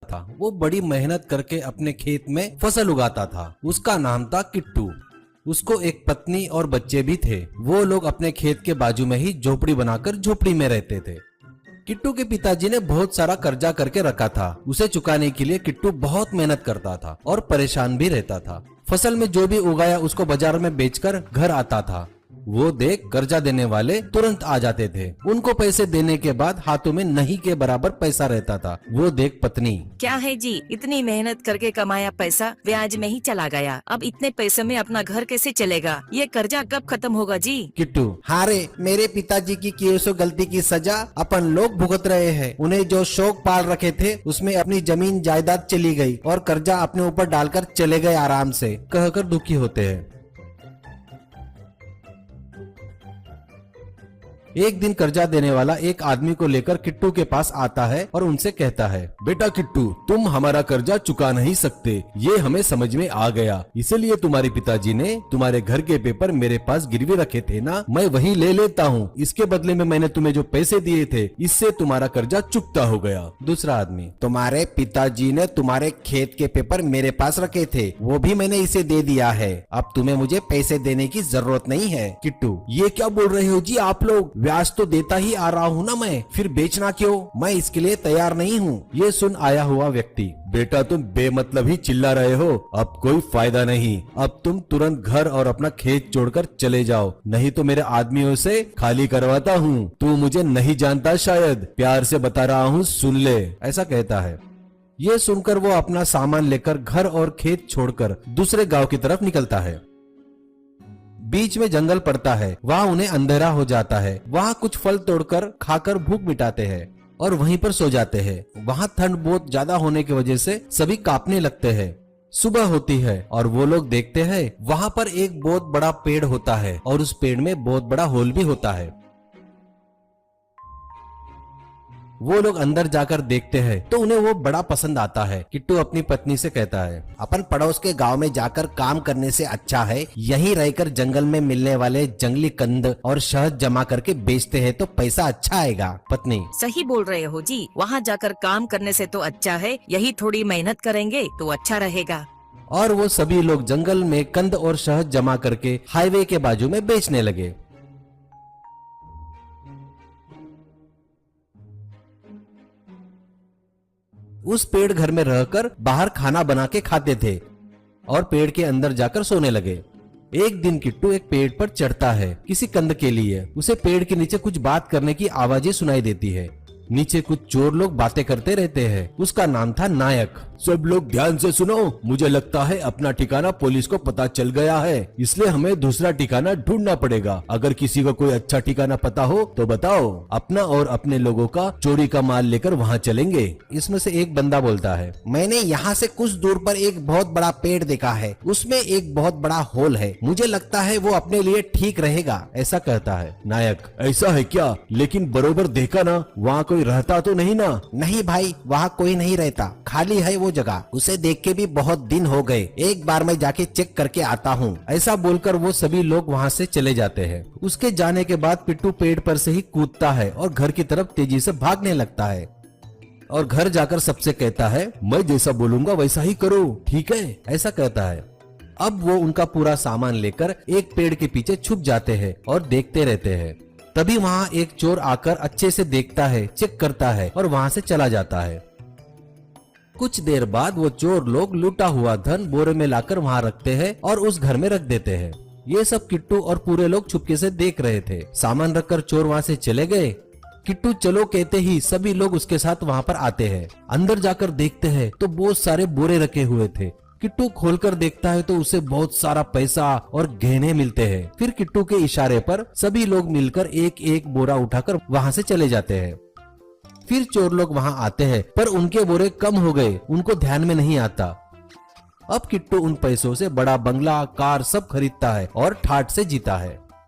था। वो बड़ी मेहनत करके अपने खेत में फसल उगाता था। उसका नाम था किट्टू। उसको एक पत्नी और बच्चे भी थे। वो लोग अपने खेत के बाजू में ही झोपड़ी बनाकर झोपड़ी में रहते थे। किट्टू के पिताजी ने बहुत सारा कर्जा करके रखा था। उसे चुकाने के लिए किट्टू बहुत मेहनत करता था और परेशान भी रहता था। फसल में जो भी उगाया उसको बाजार में बेचकर घर आता था। वो देख कर्जा देने वाले तुरंत आ जाते थे। उनको पैसे देने के बाद हाथों में नहीं के बराबर पैसा रहता था। वो देख पत्नी, क्या है जी, इतनी मेहनत करके कमाया पैसा ब्याज में ही चला गया। अब इतने पैसे में अपना घर कैसे चलेगा? ये कर्जा कब खत्म होगा जी? किट्टू, हारे मेरे पिताजी की किए सो गलती की सजा अपन लोग भुगत रहे हैं। उन्हें जो शौक पाल रखे थे उसमें अपनी जमीन जायदाद चली गई और कर्जा अपने ऊपर डालकर चले गए आराम से, कहकर दुखी होते हैं। एक दिन कर्जा देने वाला एक आदमी को लेकर किट्टू के पास आता है और उनसे कहता है, बेटा किट्टू, तुम हमारा कर्जा चुका नहीं सकते, ये हमें समझ में आ गया। इसलिए तुम्हारे पिताजी ने तुम्हारे घर के पेपर मेरे पास गिरवी रखे थे ना, मैं वही ले लेता हूँ। इसके बदले में मैंने तुम्हें जो पैसे दिए थे, इससे तुम्हारा कर्जा चुकता हो गया। दूसरा आदमी, तुम्हारे पिताजी ने तुम्हारे खेत के पेपर मेरे पास रखे थे, वो भी मैंने इसे दे दिया है। अब तुम्हें मुझे पैसे देने की जरूरत नहीं है। किट्टू, ये क्या बोल रहे हो जी आप लोग? ब्याज तो देता ही आ रहा हूँ ना मैं, फिर बेचना क्यों? मैं इसके लिए तैयार नहीं हूँ। ये सुन आया हुआ व्यक्ति, बेटा तुम बेमतलब ही चिल्ला रहे हो, अब कोई फायदा नहीं। अब तुम तुरंत घर और अपना खेत छोड़कर चले जाओ, नहीं तो मेरे आदमियों से खाली करवाता हूँ। तू मुझे नहीं जानता शायद, प्यार से बता रहा हूँ, सुन ले, ऐसा कहता है। ये सुनकर वो अपना सामान लेकर घर और खेत छोड़कर दूसरे गांव की तरफ निकलता है। बीच में जंगल पड़ता है, वहाँ उन्हें अंधेरा हो जाता है। वहाँ कुछ फल तोड़कर खाकर भूख मिटाते हैं और वहीं पर सो जाते हैं। वहाँ ठंड बहुत ज्यादा होने की वजह से सभी कांपने लगते हैं। सुबह होती है और वो लोग देखते हैं वहाँ पर एक बहुत बड़ा पेड़ होता है और उस पेड़ में बहुत बड़ा होल भी होता है। वो लोग अंदर जाकर देखते हैं तो उन्हें वो बड़ा पसंद आता है। किट्टू अपनी पत्नी से कहता है, अपन पड़ोस के गांव में जाकर काम करने से अच्छा है यहीं रहकर जंगल में मिलने वाले जंगली कंद और शहद जमा करके बेचते हैं तो पैसा अच्छा आएगा। पत्नी, सही बोल रहे हो जी, वहाँ जाकर काम करने से तो अच्छा है यही थोड़ी मेहनत करेंगे तो अच्छा रहेगा। और वो सभी लोग जंगल में कंद और शहद जमा करके हाईवे के बाजू में बेचने लगे। उस पेड़ घर में रहकर बाहर खाना बना के खाते थे और पेड़ के अंदर जाकर सोने लगे। एक दिन किट्टू एक पेड़ पर चढ़ता है किसी कंद के लिए। उसे पेड़ के नीचे कुछ बात करने की आवाजें सुनाई देती है। नीचे कुछ चोर लोग बातें करते रहते हैं। उसका नाम था नायक। सब लोग ध्यान से सुनो, मुझे लगता है अपना ठिकाना पुलिस को पता चल गया है, इसलिए हमें दूसरा ठिकाना ढूंढना पड़ेगा। अगर किसी को कोई अच्छा ठिकाना पता हो तो बताओ, अपना और अपने लोगों का चोरी का माल लेकर वहाँ चलेंगे। इसमें से एक बंदा बोलता है, मैंने यहाँ से कुछ दूर पर एक बहुत बड़ा पेड़ देखा है, उसमें एक बहुत बड़ा होल है, मुझे लगता है वो अपने लिए ठीक रहेगा, ऐसा कहता है। नायक, ऐसा है क्या? लेकिन बरोबर देखा ना, वहाँ कोई रहता तो नहीं ना? नहीं भाई, वहाँ कोई नहीं रहता, खाली है वो जगह, उसे देख के भी बहुत दिन हो गए, एक बार मैं जाके चेक करके आता हूँ। ऐसा बोलकर वो सभी लोग वहाँ से चले जाते हैं। उसके जाने के बाद पिट्टू पेड़ पर से ही कूदता है और घर की तरफ तेजी से भागने लगता है और घर जाकर सबसे कहता है, मैं जैसा बोलूंगा वैसा ही करो, ठीक है, ऐसा कहता है। अब वो उनका पूरा सामान लेकर एक पेड़ के पीछे छुप जाते हैं और देखते रहते हैं। तभी वहाँ एक चोर आकर अच्छे से देखता है, चेक करता है और वहाँ से चला जाता है। कुछ देर बाद वो चोर लोग लूटा हुआ धन बोरे में लाकर वहाँ रखते हैं और उस घर में रख देते हैं। ये सब किट्टू और पूरे लोग चुपके से देख रहे थे। सामान रखकर चोर वहाँ से चले गए। किट्टू चलो कहते ही सभी लोग उसके साथ वहाँ पर आते हैं। अंदर जाकर देखते हैं तो बहुत सारे बोरे रखे हुए थे। किट्टू खोलकर देखता है तो उसे बहुत सारा पैसा और गहने मिलते हैं। फिर किट्टू के इशारे पर सभी लोग मिलकर एक एक बोरा उठाकर वहाँ से चले जाते हैं। फिर चोर लोग वहाँ आते हैं पर उनके बोरे कम हो गए, उनको ध्यान में नहीं आता। अब किट्टू उन पैसों से बड़ा बंगला, कार सब खरीदता है और ठाठ से जीता है।